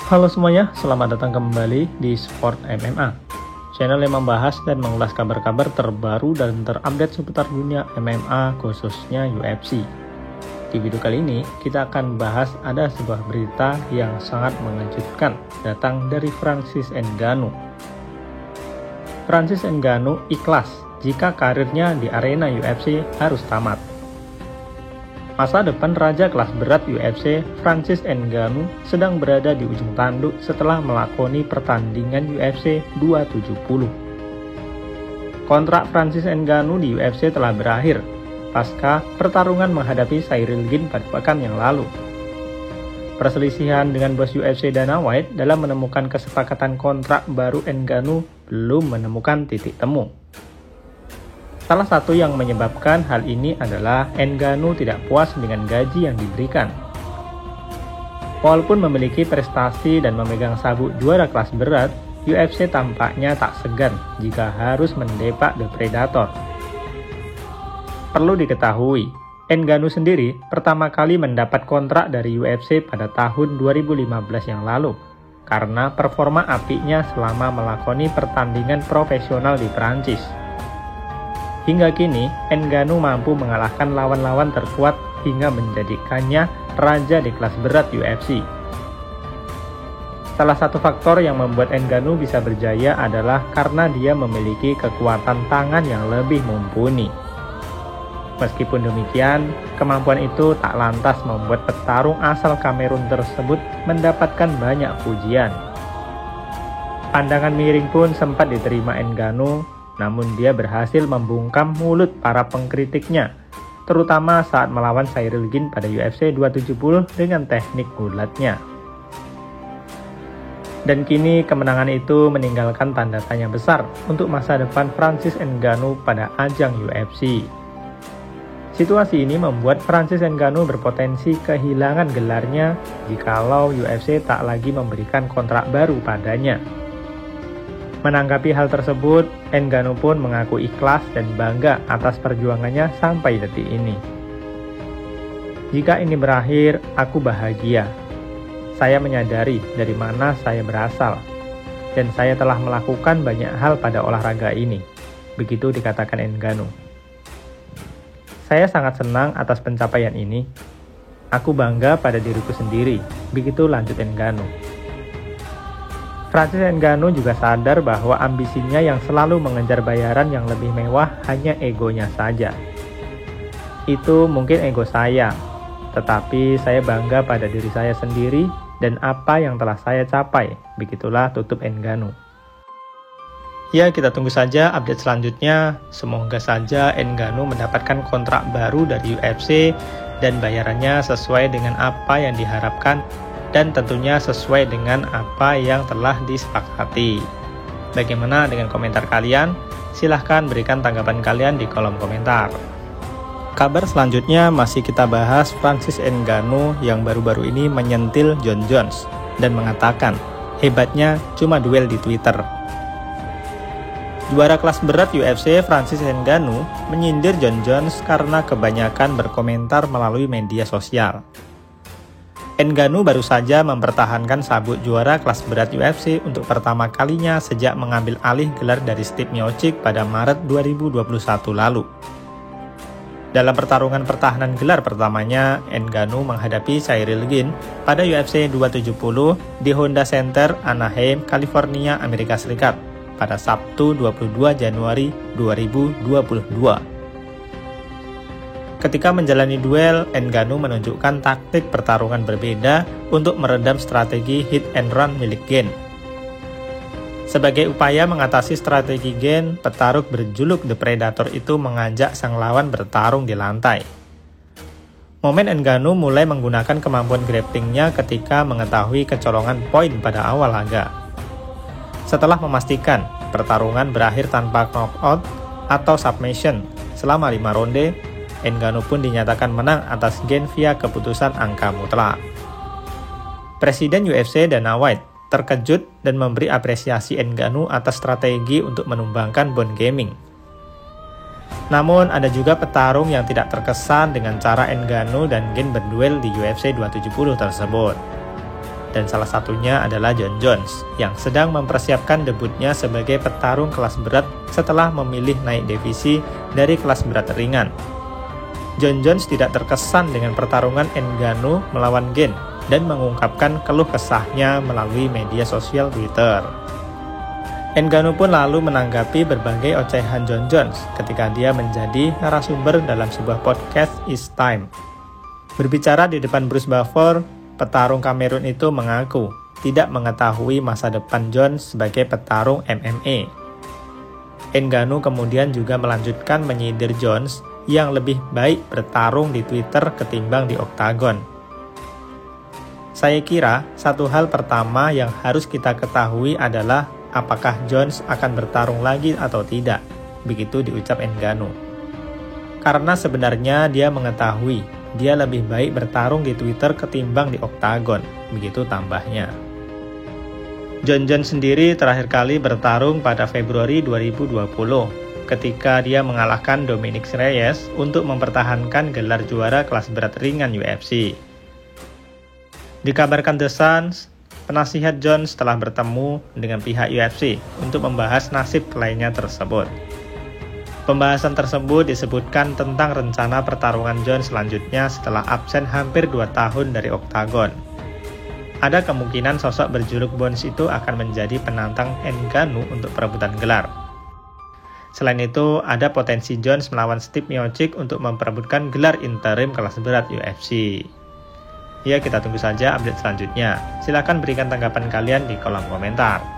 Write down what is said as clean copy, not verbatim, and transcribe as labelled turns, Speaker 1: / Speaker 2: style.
Speaker 1: Halo semuanya, selamat datang kembali di Sport MMA, channel yang membahas dan mengulas kabar-kabar terbaru dan terupdate seputar dunia MMA, khususnya UFC. Di video kali ini, kita akan bahas ada sebuah berita yang sangat mengejutkan datang dari Francis Ngannou. Francis Ngannou ikhlas jika karirnya di arena UFC harus tamat. Masa depan raja kelas berat UFC, Francis Ngannou, sedang berada di ujung tanduk setelah melakoni pertandingan UFC 270. Kontrak Francis Ngannou di UFC telah berakhir pasca pertarungan menghadapi Ciryl Gane pada pekan yang lalu. Perselisihan dengan bos UFC Dana White dalam menemukan kesepakatan kontrak baru Ngannou belum menemukan titik temu. Salah satu yang menyebabkan hal ini adalah Ngannou tidak puas dengan gaji yang diberikan. Walaupun memiliki prestasi dan memegang sabuk juara kelas berat, UFC tampaknya tak segan jika harus mendepak The Predator. Perlu diketahui, Ngannou sendiri pertama kali mendapat kontrak dari UFC pada tahun 2015 yang lalu karena performa apiknya selama melakoni pertandingan profesional di Perancis. Hingga kini, Ngannou mampu mengalahkan lawan-lawan terkuat hingga menjadikannya raja di kelas berat UFC. Salah satu faktor yang membuat Ngannou bisa berjaya adalah karena dia memiliki kekuatan tangan yang lebih mumpuni. Meskipun demikian, kemampuan itu tak lantas membuat petarung asal Kamerun tersebut mendapatkan banyak pujian. Pandangan miring pun sempat diterima Ngannou, namun dia berhasil membungkam mulut para pengkritiknya, terutama saat melawan Ciryl Gane pada UFC 270 dengan teknik gulatnya. Dan kini kemenangan itu meninggalkan tanda tanya besar untuk masa depan Francis Ngannou pada ajang UFC. Situasi ini membuat Francis Ngannou berpotensi kehilangan gelarnya jikalau UFC tak lagi memberikan kontrak baru padanya. Menanggapi hal tersebut, Ngannou pun mengaku ikhlas dan bangga atas perjuangannya sampai detik ini. Jika ini berakhir, aku bahagia. Saya menyadari dari mana saya berasal, dan saya telah melakukan banyak hal pada olahraga ini. Begitu dikatakan Ngannou. Saya sangat senang atas pencapaian ini. Aku bangga pada diriku sendiri. Begitu lanjut Ngannou. Francis Ngannou juga sadar bahwa ambisinya yang selalu mengejar bayaran yang lebih mewah hanya egonya saja. Itu mungkin ego saya, tetapi saya bangga pada diri saya sendiri dan apa yang telah saya capai. Begitulah tutup Ngannou. Ya, kita tunggu saja update selanjutnya. Semoga saja Ngannou mendapatkan kontrak baru dari UFC dan bayarannya sesuai dengan apa yang diharapkan dan tentunya sesuai dengan apa yang telah disepakati. Bagaimana dengan komentar kalian? Silahkan berikan tanggapan kalian di kolom komentar. Kabar selanjutnya masih kita bahas Francis Ngannou yang baru-baru ini menyentil Jon Jones dan mengatakan hebatnya cuma duel di Twitter. Juara kelas berat UFC Francis Ngannou menyindir Jon Jones karena kebanyakan berkomentar melalui media sosial. Ngannou baru saja mempertahankan sabuk juara kelas berat UFC untuk pertama kalinya sejak mengambil alih gelar dari Steve Miocic pada Maret 2021 lalu. Dalam pertarungan pertahanan gelar pertamanya, Ngannou menghadapi Ciryl Gane pada UFC 270 di Honda Center, Anaheim, California, Amerika Serikat pada Sabtu 22 Januari 2022. Ketika menjalani duel, Ngannou menunjukkan taktik pertarungan berbeda untuk meredam strategi hit and run milik Gane. Sebagai upaya mengatasi strategi Gane, petarung berjuluk The Predator itu mengajak sang lawan bertarung di lantai. Momen Ngannou mulai menggunakan kemampuan grapplingnya ketika mengetahui kecolongan poin pada awal laga. Setelah memastikan pertarungan berakhir tanpa knockout atau submission selama 5 ronde, Ngannou pun dinyatakan menang atas Gane via keputusan angka mutlak. Presiden UFC Dana White terkejut dan memberi apresiasi Ngannou atas strategi untuk menumbangkan Bone Gaming. Namun ada juga petarung yang tidak terkesan dengan cara Ngannou dan Gane berduel di UFC 270 tersebut. dan salah satunya adalah Jon Jones yang sedang mempersiapkan debutnya sebagai petarung kelas berat setelah memilih naik divisi dari kelas berat ringan. Jon Jones tidak terkesan dengan pertarungan Ngannou melawan Gane dan mengungkapkan keluh kesahnya melalui media sosial Twitter. Ngannou pun lalu menanggapi berbagai ocehan Jon Jones ketika dia menjadi narasumber dalam sebuah podcast It's Time. Berbicara di depan Bruce Buffer, petarung Kamerun itu mengaku tidak mengetahui masa depan Jones sebagai petarung MMA. Ngannou kemudian juga melanjutkan menyindir Jones yang lebih baik bertarung di Twitter ketimbang di oktagon. Saya kira satu hal pertama yang harus kita ketahui adalah apakah Jones akan bertarung lagi atau tidak, begitu diucap Ngannou. Karena sebenarnya dia mengetahui dia lebih baik bertarung di Twitter ketimbang di oktagon, begitu tambahnya. Jon Jones sendiri terakhir kali bertarung pada Februari 2020 ketika dia mengalahkan Dominic Reyes untuk mempertahankan gelar juara kelas berat ringan UFC. Dikabarkan The Sun, penasihat Jones telah bertemu dengan pihak UFC untuk membahas nasib kliennya tersebut. Pembahasan tersebut disebutkan tentang rencana pertarungan Jones selanjutnya setelah absen hampir 2 tahun dari oktagon. Ada kemungkinan sosok berjuluk Bones itu akan menjadi penantang Ngannou untuk perebutan gelar. Selain itu, ada potensi Jones melawan Steve Miocic untuk memperebutkan gelar interim kelas berat UFC. Ya, kita tunggu saja update selanjutnya. Silakan berikan tanggapan kalian di kolom komentar.